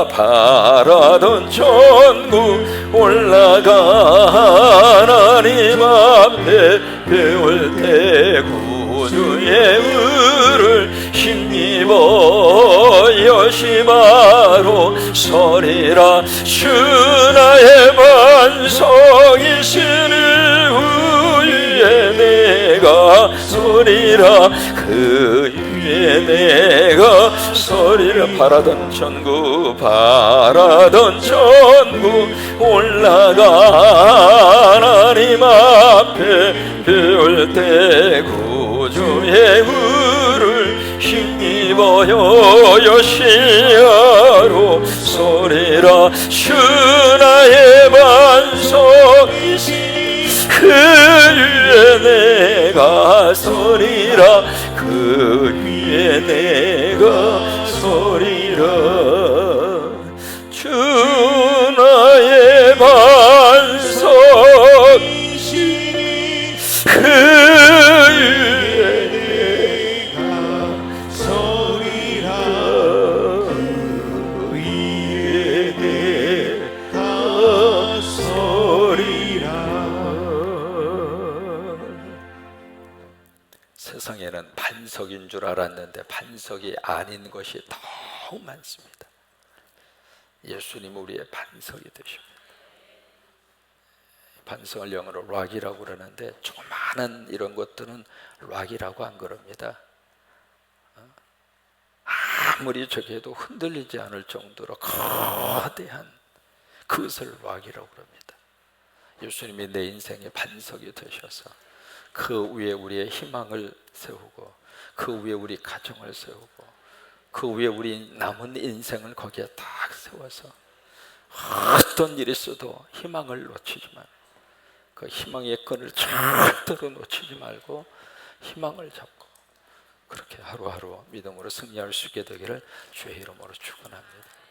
바라던 천국 올라가 하나님 앞에 배울 때 구주의 의를 힘입어 여시바로 서리라 주 나의 반석이시니 위에 내가 서리라 그 위에 내가 서리라 바라던 천국 올라가 하나님 앞에 배울 때 구주의 의를 힘입어요 여시야로 서리라 주 나의 반석이시 그 위에 내가 서리라 그 위에 내가 서리라 주 나의 반석이시니 그 위에 내가 서리라 그 위에 내가 서리라 세상에는 반석인 줄 알았는데 반석이 아닌 것이 너무 많습니다. 예수님 우리의 반석이 되십니다. 반석을 영어로 락이라고 그러는데 조그마한 이런 것들은 락이라고 안 그럽니다. 아무리 저기 해도 흔들리지 않을 정도로 거대한 그것을 락이라고 그럽니다. 예수님이 내 인생의 반석이 되셔서 그 위에 우리의 희망을 세우고 그 위에 우리 가정을 세우고 그 위에 우리 남은 인생을 거기에 딱 세워서 어떤 일이 있어도 희망을 놓치지만 그 희망의 끈을 절대로 놓치지 말고 희망을 잡고 그렇게 하루하루 믿음으로 승리할 수 있게 되기를 주의 이름으로 축원합니다.